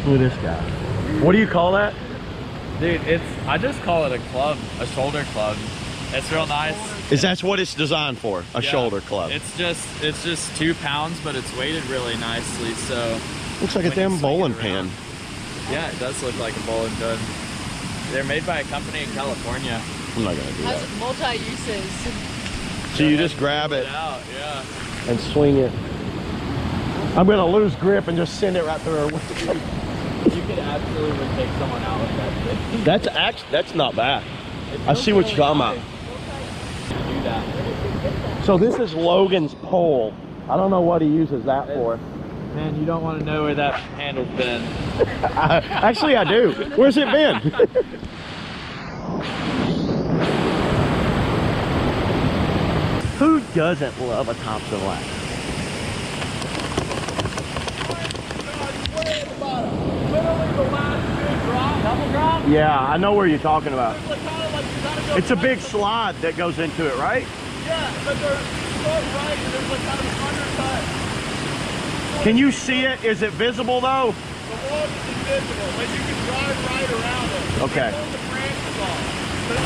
Look at this guy. What do you call that? Dude, I just call it a club, a shoulder club. It's real nice. Is that what it's designed for? A shoulder club. It's just 2 pounds, but it's weighted really nicely. So looks like a damn bowling pin. Yeah, it does look like a bowling pin. They're made by a company in California. I'm not gonna do that. Has multi-uses. So you just grab it out, yeah, and swing it. I'm gonna lose grip and just send it right through. You could absolutely take someone out with that thing. That's not bad. I see what you're talking about. Do that. So this is Logan's pole. I don't know what he uses that for. Man, you don't want to know where that handle's been. Actually, I do. Where's it been? Who doesn't love a Thompson ladder? Yeah, I know where you're talking about. It's a big slide that goes into it, right? Yeah, but there's right, and there's like kind of an undercut. Can you see it? Is it visible though? The wall is invisible, but you can drive right around it. Okay. Pull the branches off.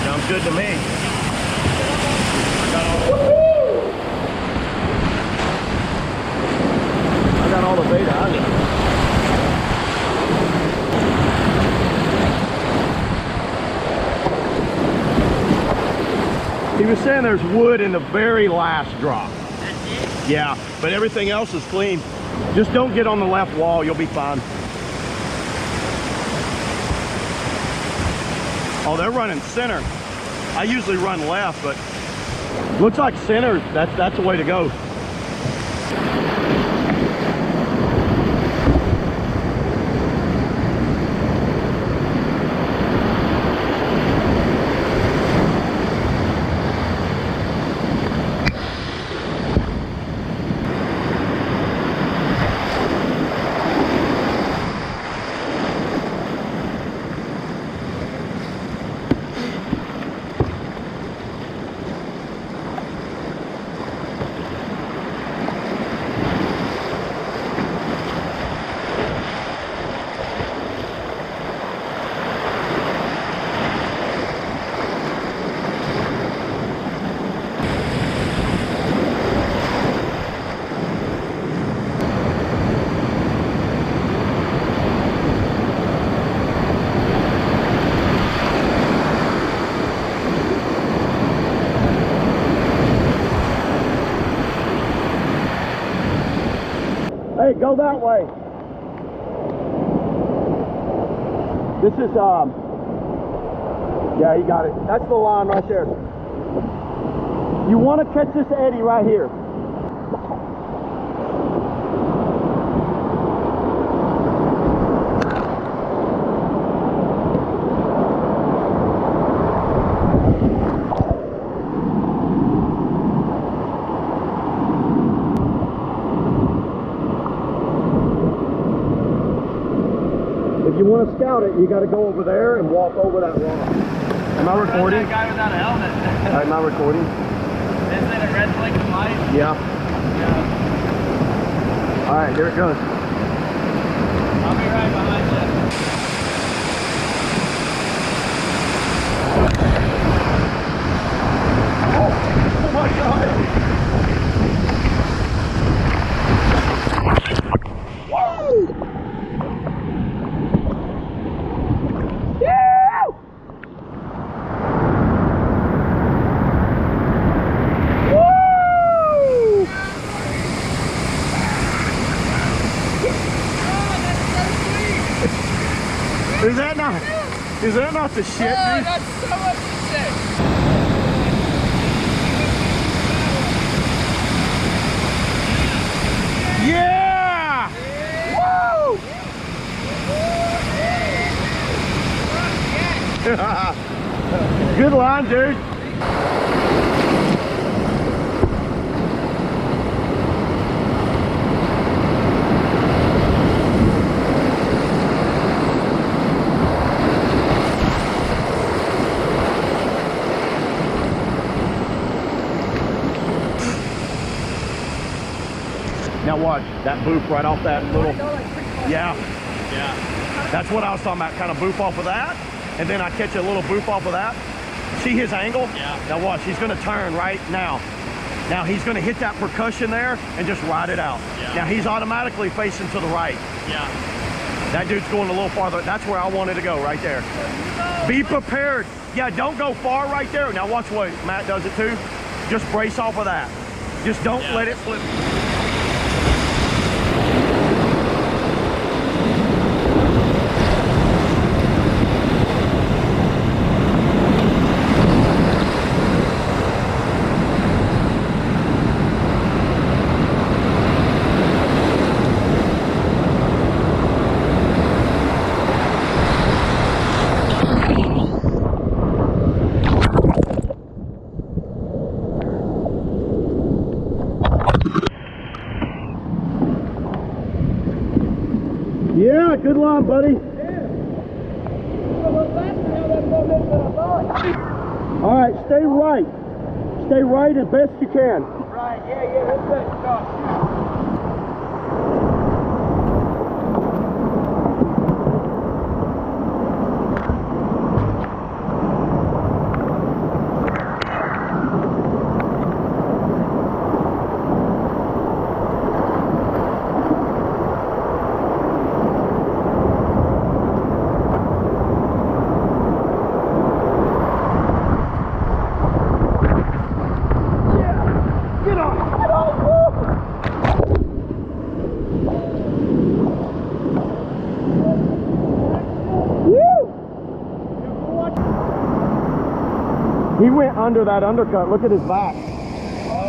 Sounds good to me. I got all the beta out of it. He was saying there's wood in the very last drop. That's it? Yeah, but everything else is clean. Just don't get on the left wall, you'll be fine. Oh, they're running center. I usually run left, but looks like center, that's the way to go. Hey, go that way. This is, yeah, you got it. That's the line right there. You want to catch this eddy right here. If you want to scout it, you got to go over there and walk over that rock. Am I recording? That guy without a helmet. Am I recording? Isn't it a red blinking light? Yeah. Yeah. All right, here it goes. I'll be right behind you. Oh my God. Is that not the shit, dude? That's so much shit. Yeah! Woo! Good line, dude. Now watch, that boop right off that little, yeah. Yeah. That's what I was talking about, kind of boof off of that, and then I catch a little boof off of that. See his angle? Yeah. Now watch, he's gonna turn right now. Now he's gonna hit that percussion there and just ride it out. Yeah. Now he's automatically facing to the right. Yeah. That dude's going a little farther. That's where I wanted to go, right there. Be prepared. Yeah, don't go far right there. Now watch what Matt does it too. Just brace off of that. Just don't let it flip. Yeah, good line, buddy. All right, stay right. Stay right as best you can. Right, yeah, that's good. Go. He went under that undercut. Look at his back. Oh,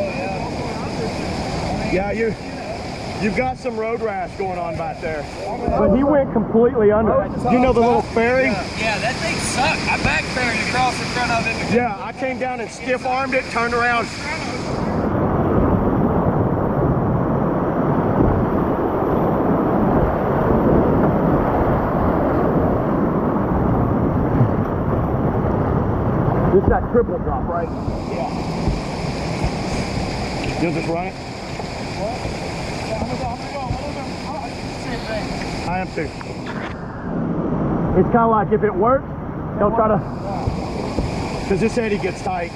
yeah. Yeah, you've got some road rash going on back there. But he went completely under. You know the little ferry? Yeah, that thing sucked. I back ferried across in front of it. Yeah, I came down and stiff armed it, turned around. Just that triple drop, right? Yeah. You'll just run it? What? Yeah, I'm gonna go. Same thing. I am too. It's kind of like if it works, they'll try to, because this eddy gets tight.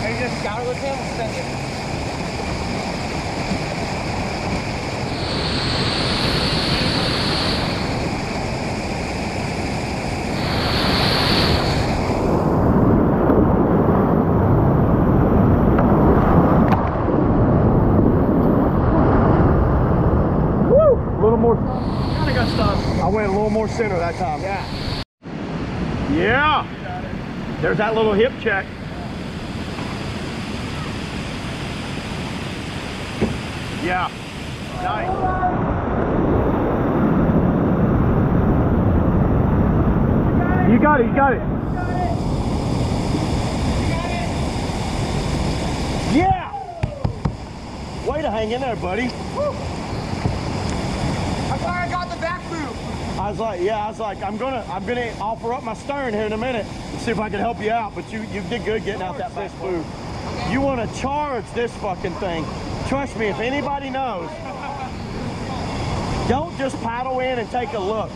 Are you just scour with him? Send it. I went a little more center that time. Yeah. Yeah. There's that little hip check. Yeah. Nice. You got it. You got it. Yeah. Way to hang in there, buddy. Woo. I'm sorry I got the back loop. I was like, I'm gonna offer up my stern here in a minute and see if I can help you out. But you did good getting out that back boot. You want to charge this fucking thing. Trust me, if anybody knows, don't just paddle in and take a look.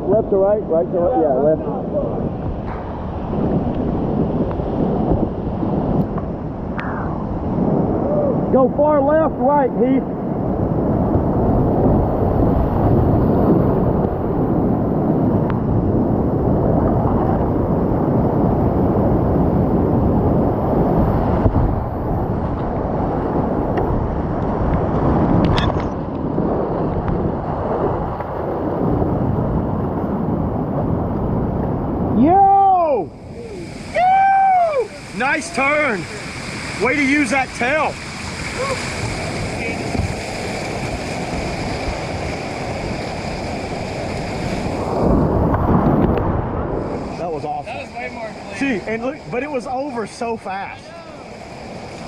Left to right, right to right, yeah, left. Go far left, right, Heath. Nice turn. Way to use that tail. That was awesome. That was way more clear. See, and look, but it was over so fast.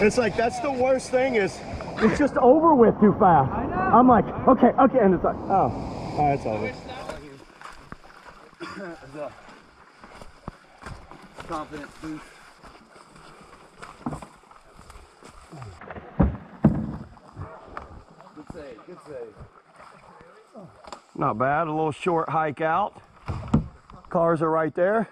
It's like, that's the worst thing is, it's just over with too fast. I know. I'm like, okay, and it's like, oh, it's over. The confidence boost. Good save, good save. Not bad, a little short hike out. Cars are right there.